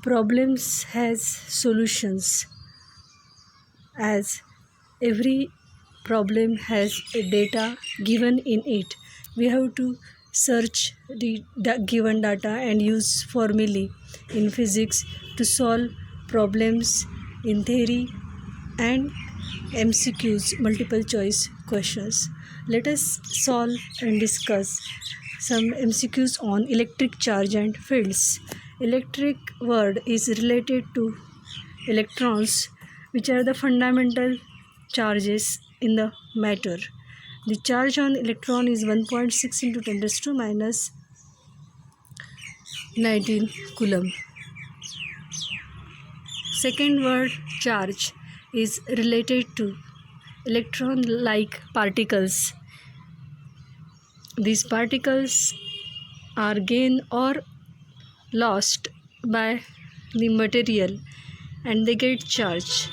Problems has solutions, as every problem has a data given in it. We have to search the given data and use formulae in physics to solve problems in theory and MCQs, multiple choice questions. Let us solve and discuss some MCQs on electric charge and fields. Electric word is related to electrons, which are the fundamental charges in the matter. The charge on electron is 1.6 into 10 raised to minus 19 coulomb. Second word, charge, is related to electron-like particles. These particles are gained or lost by the material and they get charge.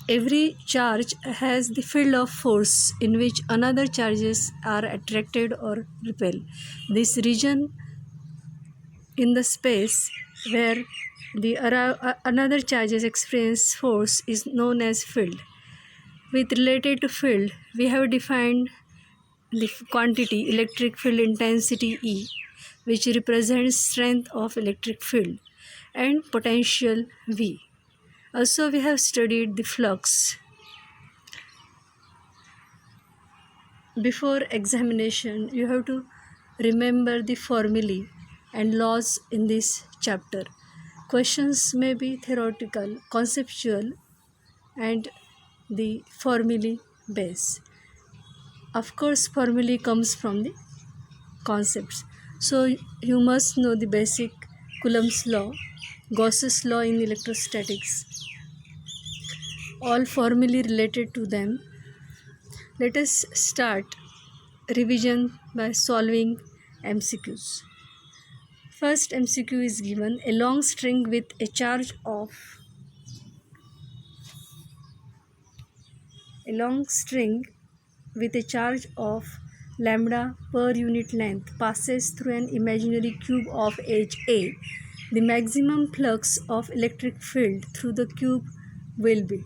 Every charge has the field of force in which another charges are attracted or repelled. This region in the space where the another charges experience force is known as field. With related to field, we have defined the quantity electric field intensity E, which represents strength of electric field, and potential V. Also, we have studied the flux. Before examination, you have to remember the formulae and laws in this chapter. Questions may be theoretical, conceptual, and the formulae base. Of course, formulae comes from the concepts. So you must know the basic Coulomb's law, Gauss's law in electrostatics, all formulae related to them. Let us start revision by solving MCQs. First MCQ is given a long string with a charge of lambda per unit length passes through an imaginary cube of edge A. The maximum flux of electric field through the cube will be.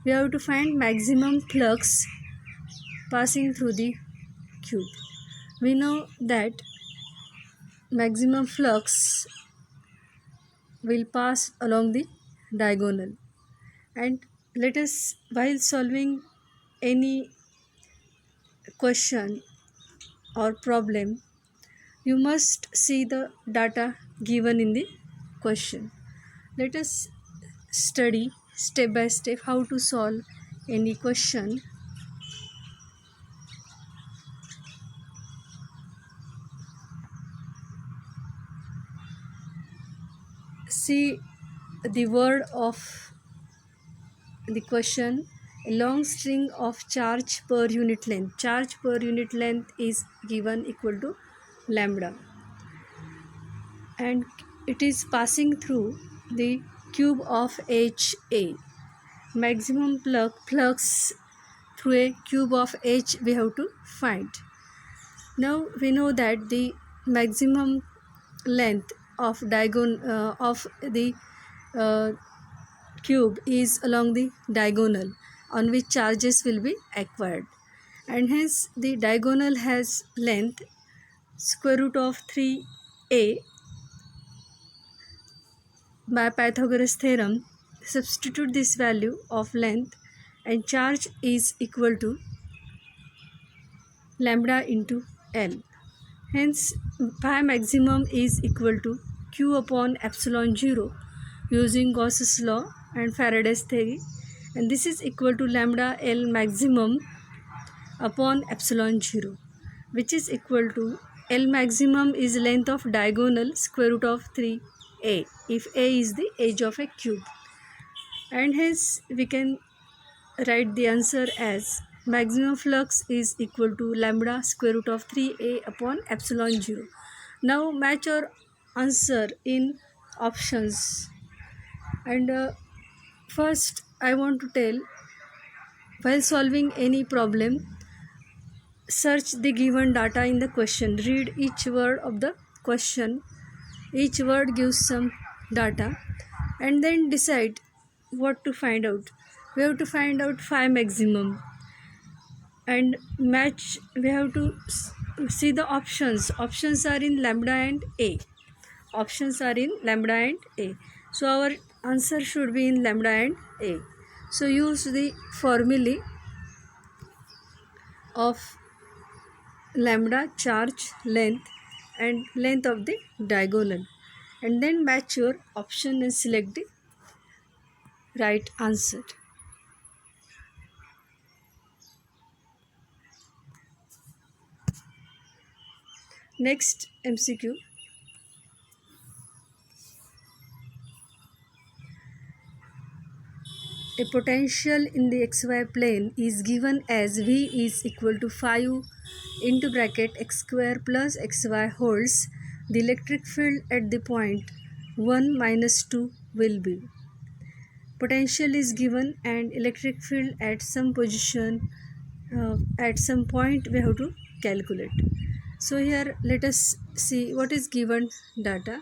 We have to find maximum flux passing through the cube. We know that maximum flux will pass along the diagonal. And let us, while solving any question or problem, you must see the data given in the question. Let us study step by step how to solve any question. See the word of the question, a long string of charge per unit length. Charge per unit length is given equal to lambda, and it is passing through the cube of HA. Maximum flux through a cube of H we have to find. Now we know that the maximum length of the cube is along the diagonal on which charges will be acquired, and hence the diagonal has length square root of 3a. By Pythagoras theorem, substitute this value of length and charge is equal to lambda into L. Hence, pi maximum is equal to Q upon epsilon 0 using Gauss's law and Faraday's theory, and this is equal to lambda L maximum upon epsilon 0, which is equal to L maximum is length of diagonal square root of 3a if a is the edge of a cube, and hence we can write the answer as maximum flux is equal to lambda square root of 3a upon epsilon 0. Now match your answer in options, and first I want to tell, while solving any problem, search the given data in the question, read each word of the question Each word gives some data and then decide what to find out. We have to find out phi maximum and match. We have to see the options. Options are in lambda and a. Options are in lambda and a. So our answer should be in lambda and a. So use the formulae of lambda, charge, length and length of the diagonal, and then match your option and select the right answer. Next MCQ. A potential in the xy plane is given as V is equal to 5 into bracket x square plus xy holds. The electric field at the point 1 minus 2 will be. Potential is given and electric field at some position, at some point we have to calculate. So here let us see what is given data.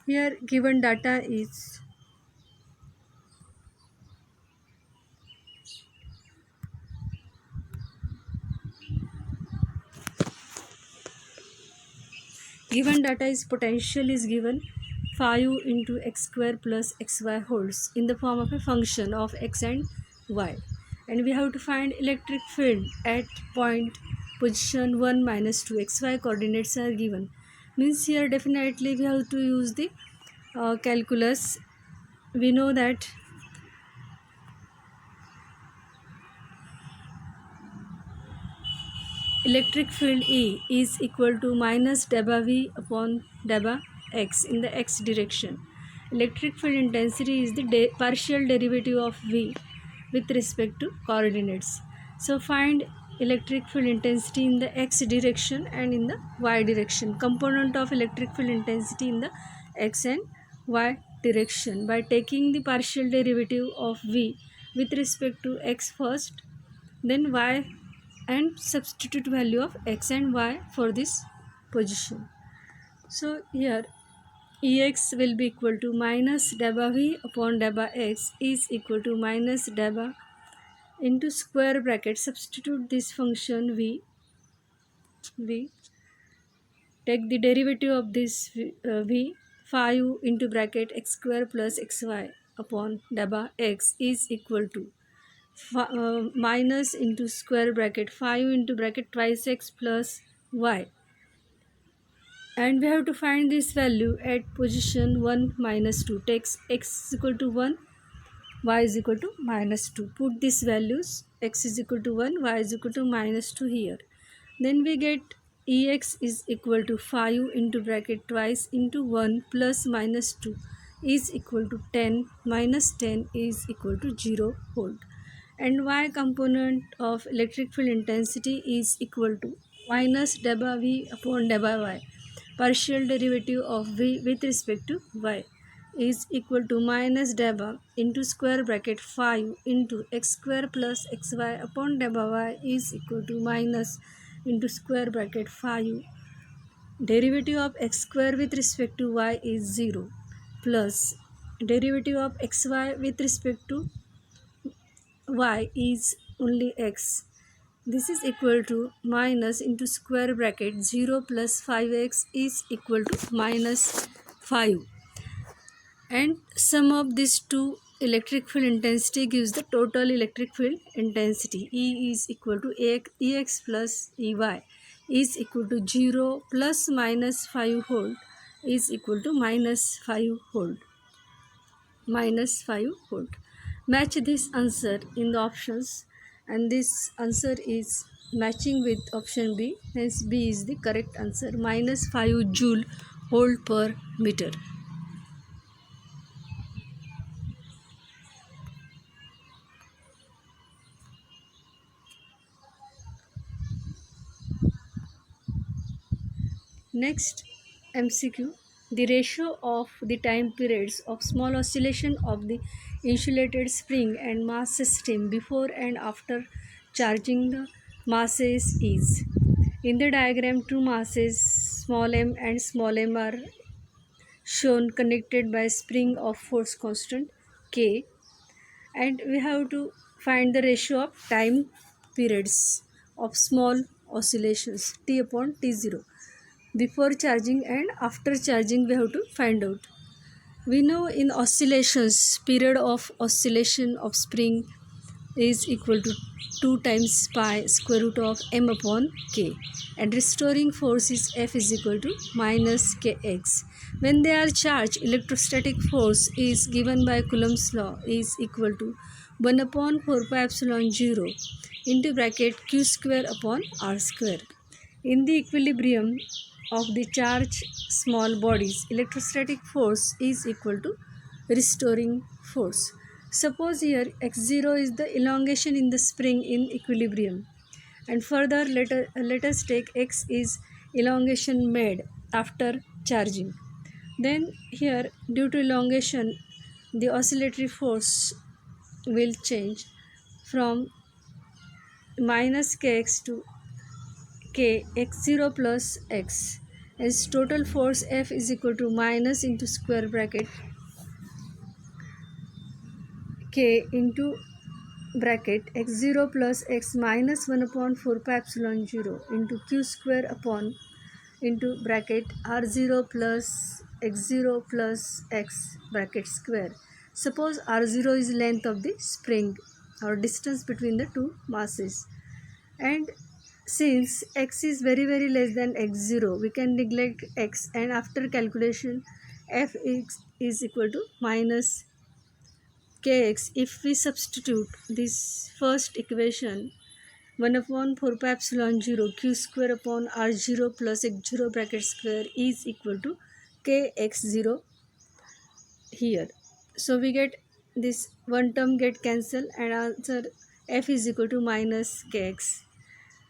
Here given data is potential is given 5 into x square plus xy holds in the form of a function of x and y, and we have to find electric field at point position 1 minus 2. Xy coordinates are given, means here definitely we have to use the calculus. We know that electric field E is equal to minus delta V upon delta x in the x direction. Electric field intensity is the partial derivative of V with respect to coordinates. So find electric field intensity in the x direction and in the y direction. Component of electric field intensity in the x and y direction by taking the partial derivative of V with respect to x first, then y, and substitute value of x and y for this position. So here Ex will be equal to minus delta V upon delta x is equal to minus delta into square bracket. Substitute this function v. Take the derivative of this v. 5 into bracket x square plus xy upon delta x is equal to minus into square bracket 5 into bracket twice x plus y, and we have to find this value at position 1 minus 2. Takes x is equal to 1, y is equal to minus 2. Put these values, x is equal to 1, y is equal to minus 2 here. Then we get Ex is equal to 5 into bracket twice into 1 plus minus 2 is equal to 10, minus 10 is equal to 0 volt. And y component of electric field intensity is equal to minus delta V upon delta y. Partial derivative of V with respect to y is equal to minus delta into square bracket 5 into x square plus xy upon delta y is equal to minus into square bracket 5. Derivative of x square with respect to y is 0 plus derivative of xy with respect to y is only x. This is equal to minus into square bracket 0 plus 5x is equal to minus 5. And sum of these two electric field intensity gives the total electric field intensity. E is equal to Ex plus Ey is equal to 0 plus minus 5 volt is equal to minus 5 volt. Match this answer in the options, and this answer is matching with option B, hence B is the correct answer. Minus 5 joule volt per meter. Next MCQ. The ratio of the time periods of small oscillation of the insulated spring and mass system before and after charging the masses is. In the diagram, two masses small m and small m are shown connected by spring of force constant K, and we have to find the ratio of time periods of small oscillations T upon T0 before charging and after charging. We have to find out. We know in oscillations period of oscillation of spring is equal to 2 times pi square root of m upon k, and restoring force is F is equal to minus kx. When they are charged, electrostatic force is given by Coulomb's law is equal to 1 upon 4 pi epsilon 0 into bracket q square upon r square. In the equilibrium of the charged small bodies, electrostatic force is equal to restoring force. Suppose here x0 is the elongation in the spring in equilibrium, and further let us take x is elongation made after charging. Then here, due to elongation, the oscillatory force will change from minus kx to k x0 plus x, as total force F is equal to minus into square bracket k into bracket x0 plus x minus 1 upon 4 pi epsilon 0 into q square upon into bracket r0 plus x0 plus x bracket square. Suppose r0 is length of the spring or distance between the two masses, and since x is very less than x0, we can neglect x, and after calculation F is equal to minus kx. If we substitute this first equation, 1 upon 4 pi epsilon 0 q square upon r0 plus x0 bracket square is equal to kx0 here. So we get this one term get cancelled, and answer F is equal to minus kx.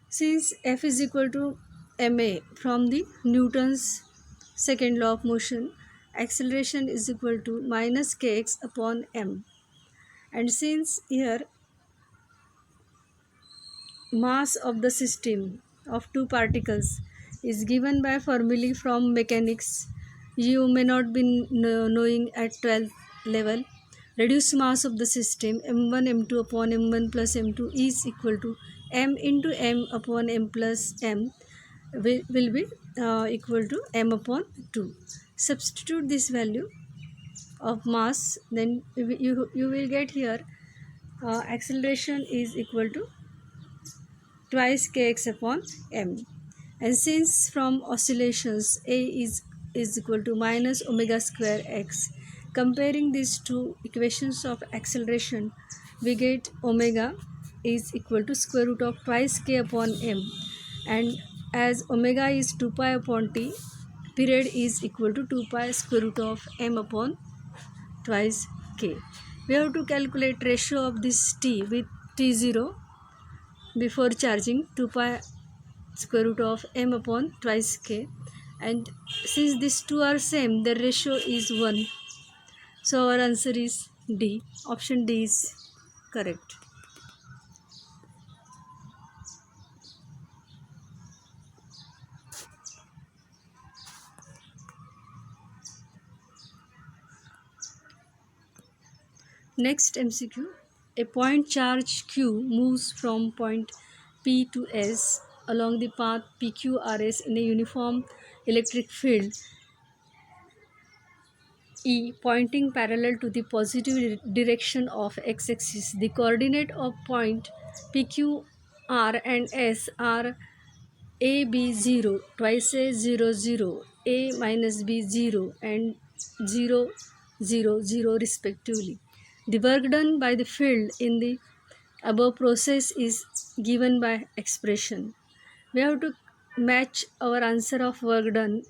Since F is equal to ma from the Newton's second law of motion, acceleration is equal to minus kx upon m. And since here mass of the system of two particles is given by formulae from mechanics, you may not be knowing at 12th level. Reduced mass of the system m1 m2 upon m1 plus m2 is equal to m into m upon m plus m will be equal to m upon 2. Substitute this value of mass, then you will get here acceleration is equal to twice kx upon m. And since from oscillations a is equal to minus omega square x, comparing these two equations of acceleration, we get omega is equal to square root of twice k upon m, and as omega is 2 pi upon t, period is equal to 2 pi square root of m upon twice k. We have to calculate ratio of this t with t0 before charging, 2 pi square root of m upon twice k, and since these two are same, the ratio is 1. So our answer is D. Option D is correct. Next MCQ. A point charge Q moves from point P to S along the path PQRS in a uniform electric field E pointing parallel to the positive direction of x-axis. The coordinate of point PQR and S are A, B 0, twice A 0 0, A minus B 0 and 0 0 0 respectively. The work done by the field in the above process is given by expression. We have to match our answer of work done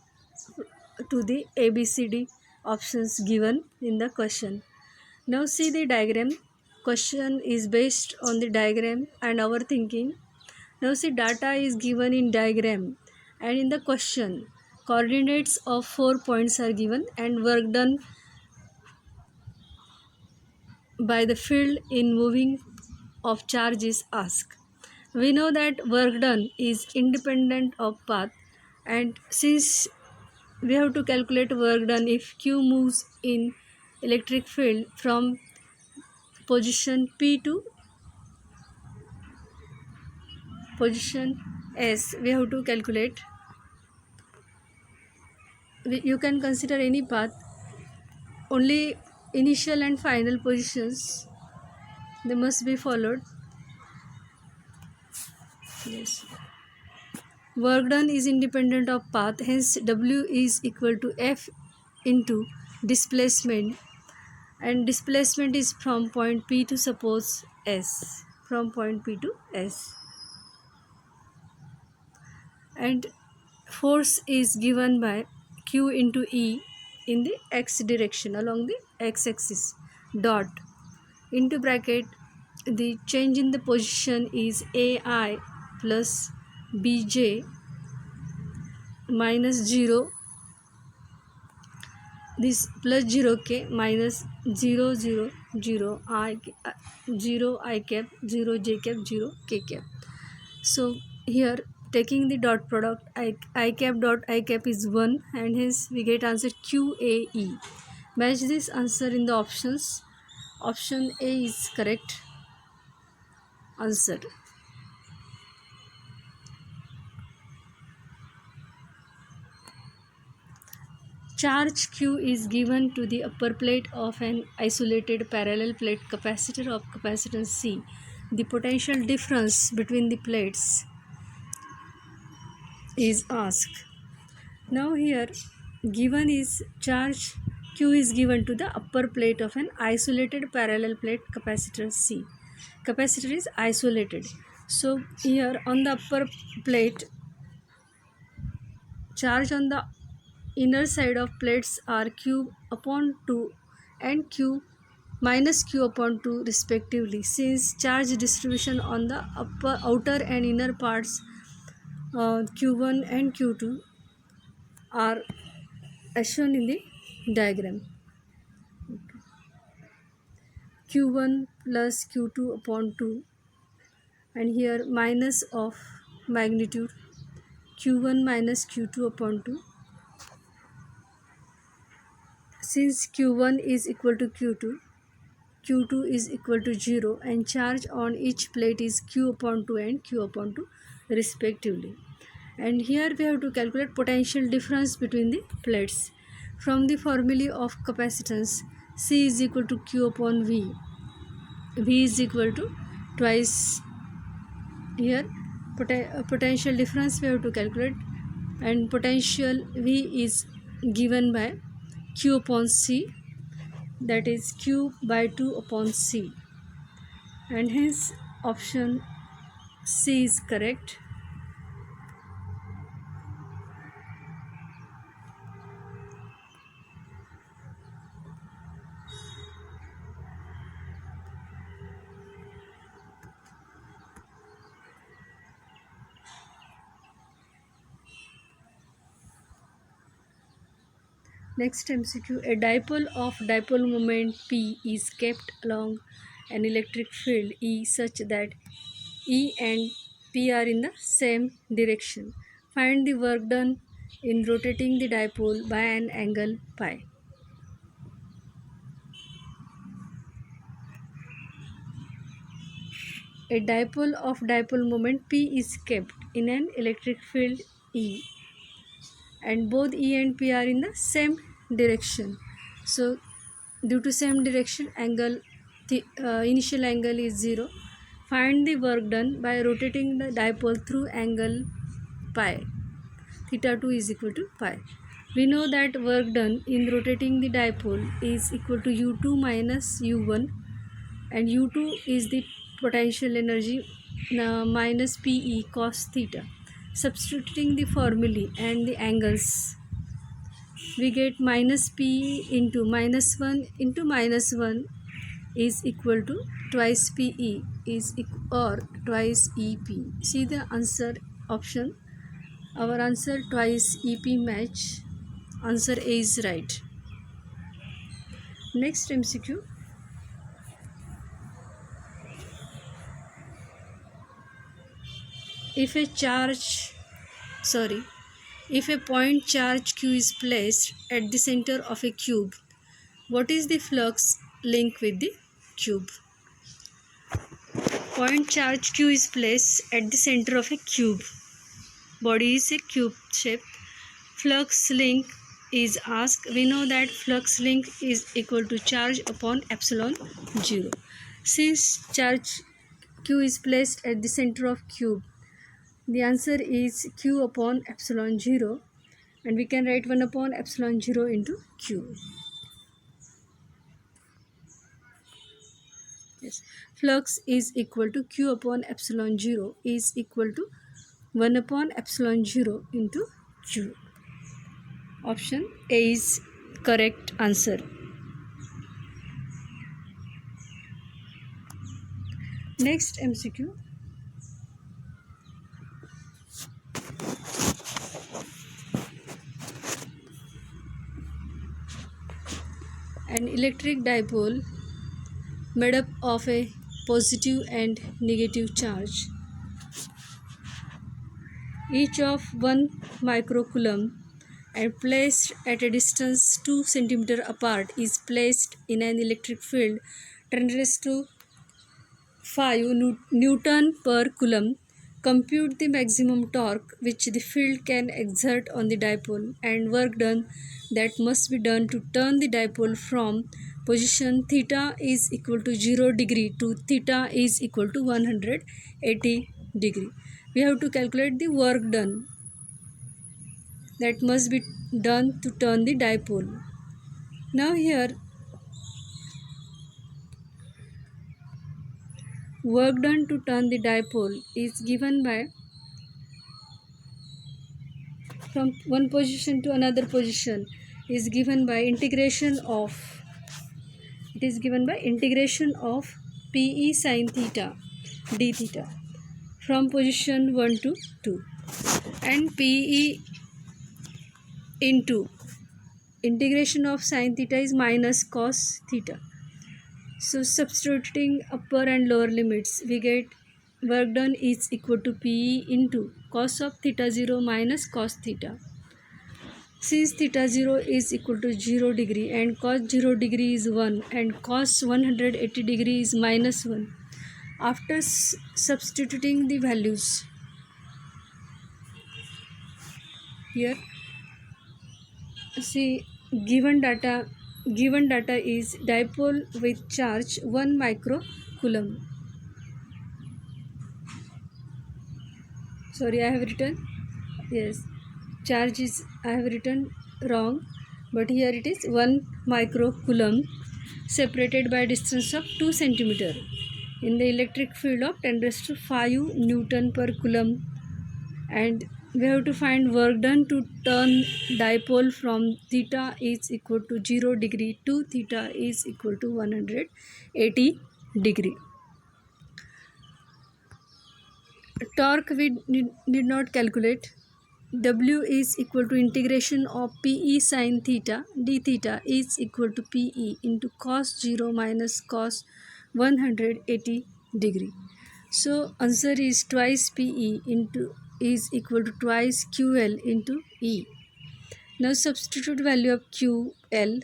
to the ABCD options given in the question. Now see the diagram. Question is based on the diagram and our thinking. Now see, data is given in diagram, and in the question coordinates of 4 points are given and work done by the field in moving of charge is asked. we know that work done is independent of path, and since we have to calculate work done if q moves in electric field from position p to position s, we have to calculate. You can consider any path, only initial and final positions they must be followed. Yes, work done is independent of path, hence w is equal to f into displacement, and displacement is from point p to suppose s, from point p to s, and force is given by q into e in the x direction along the x axis, dot into bracket, the change in the position is ai plus bj minus 0, this plus 0k minus 0 0 0 I 0 I cap 0 j cap 0 k cap. So here taking the dot product, I cap dot I cap is 1, and hence we get answer QAE. Match this answer in the options. Option A is correct answer. Charge Q is given to the upper plate of an isolated parallel plate capacitor of capacitance C. The potential difference between the plates is asked. Now here given is charge Q is given to the upper plate of an isolated parallel plate capacitor C. Capacitor is isolated. So here on the upper plate, charge on the inner side of plates are q upon 2 and q minus q upon 2 respectively. Since charge distribution on the outer and inner parts q1 and q2 are as shown in the diagram. q1 plus q2 upon 2, and here minus of magnitude q1 minus q2 upon 2. Since q1 is equal to q2, q2 is equal to 0, and charge on each plate is q upon 2 and q upon 2 respectively. And here we have to calculate potential difference between the plates. From the formulae of capacitance, C is equal to q upon V. V is equal to twice, here potential difference we have to calculate, and potential V is given by q upon C, that is q by 2 upon C, and hence option C is correct. Next MCQ, a dipole of dipole moment P is kept along an electric field E such that E and P are in the same direction. Find the work done in rotating the dipole by an angle pi. A dipole of dipole moment P is kept in an electric field E, and both E and P are in the same direction. So due to same direction, angle initial angle is 0. Find the work done by rotating the dipole through angle pi. Theta 2 is equal to pi. We know that work done in rotating the dipole is equal to u2 minus u1, and u2 is the potential energy minus pe cos theta. Substituting the formulae and the angles, we get minus p into minus 1 into minus 1 is equal to twice pe is or twice ep. See the answer option. Our answer twice ep match. Answer A is right. Next MCQ. if a point charge q is placed at the center of a cube, what is the flux link with the cube? Point charge q is placed at the center of a cube. Body is a cube shape. Flux link is asked. We know that flux link is equal to charge upon epsilon 0. Since charge q is placed at the center of cube, the answer is q upon epsilon 0, and we can write 1 upon epsilon 0 into q. Yes, flux is equal to q upon epsilon 0 is equal to 1 upon epsilon 0 into q. Option A is correct answer. Next MCQ. An electric dipole made up of a positive and negative charge, each of 1 microcoulomb and placed at a distance 2 cm apart, is placed in an electric field 10⁵ Newton per coulomb. Compute the maximum torque which the field can exert on the dipole and work done that must be done to turn the dipole from position theta is equal to 0 degree to theta is equal to 180 degree. We have to calculate the work done that must be done to turn the dipole. Now here, work done to turn the dipole is given by from one position to another position is given by integration of Pe sin theta d theta from position 1 to 2, and Pe into integration of sin theta is minus cos theta. So substituting upper and lower limits, we get work done is equal to Pe into cos of theta 0 minus cos theta. Since theta 0 is equal to 0 degree and cos 0 degree is 1 and cos 180 degree is minus 1, after substituting the values here, see given data is dipole with charge 1 microcoulomb. Sorry, I have written, yes, charge is, I have written wrong, but here it is 1 microcoulomb separated by distance of 2 cm in the electric field of 10⁵ Newton per coulomb, and we have to find work done to turn dipole from theta is equal to 0 degree to theta is equal to 180 degree. Torque we need not calculate. W is equal to integration of Pe sin theta d theta is equal to Pe into cos 0 minus cos 180 degree. So answer is twice Pe into is equal to twice QL into E. Now substitute value of QL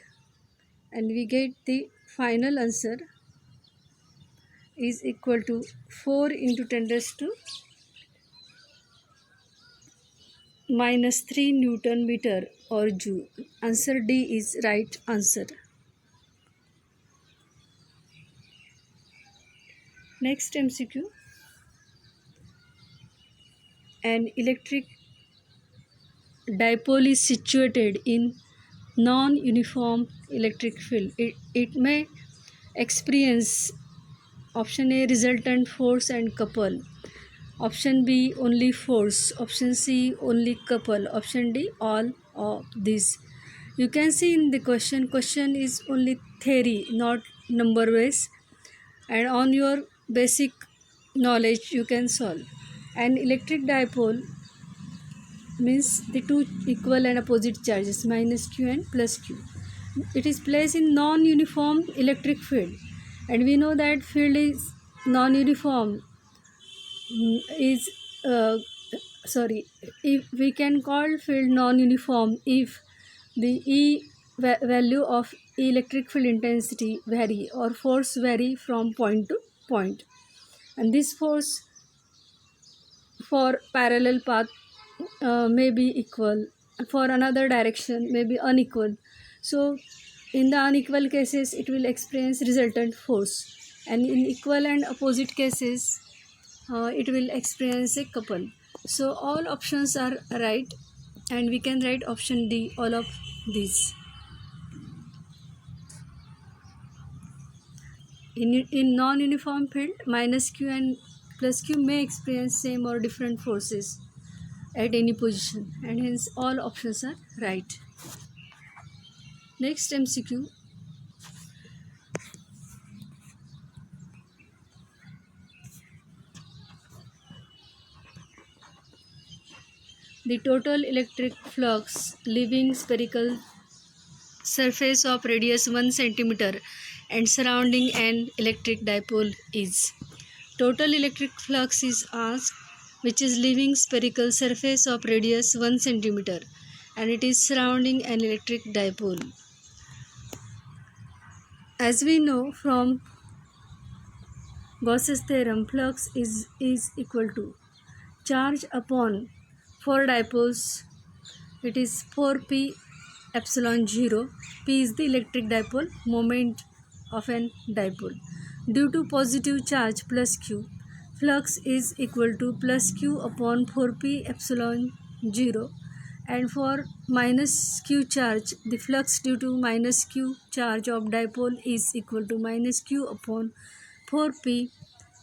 and we get the final answer is equal to 4 into 10⁻³ Newton meter or joule. Answer D is right answer. Next MCQ. An electric dipole is situated in non-uniform electric field. It may experience option A resultant force and couple, option B only force, option C only couple, option D all of these. You can see in the question is only theory, not number wise, and on your basic knowledge you can solve. An electric dipole means the two equal and opposite charges minus q and plus q. It is placed in non-uniform electric field, and we know that field is non-uniform is uh, sorry, if we can call field non-uniform if the value of electric field intensity vary or force vary from point to point, and this force for parallel path may be equal, for another direction may be unequal. So in the unequal cases it will experience resultant force, and in equal and opposite cases it will experience a couple. So all options are right, and we can write option D, all of these. In non-uniform field, minus q and plus q may experience same or different forces at any position, and hence all options are right. Next MCQ. The total electric flux leaving spherical surface of radius 1 centimeter and surrounding an electric dipole is. Total electric flux is asked, which is leaving spherical surface of radius 1 centimeter and it is surrounding an electric dipole. As we know from Gauss's theorem, flux is equal to charge upon 4 dipoles. It is 4p epsilon 0. P is the electric dipole moment of an dipole. Due to positive charge plus q, flux is equal to plus q upon 4p epsilon 0, and for minus q charge, the flux due to minus q charge of dipole is equal to minus q upon 4p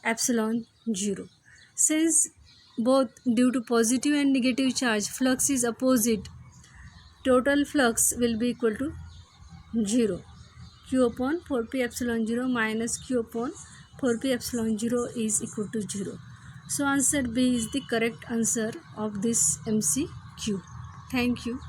epsilon 0. Since both due to positive and negative charge flux is opposite, total flux will be equal to 0. Q upon 4p epsilon 0 minus q upon 4p epsilon 0 is equal to 0. So answer B is the correct answer of this MCQ. Thank you.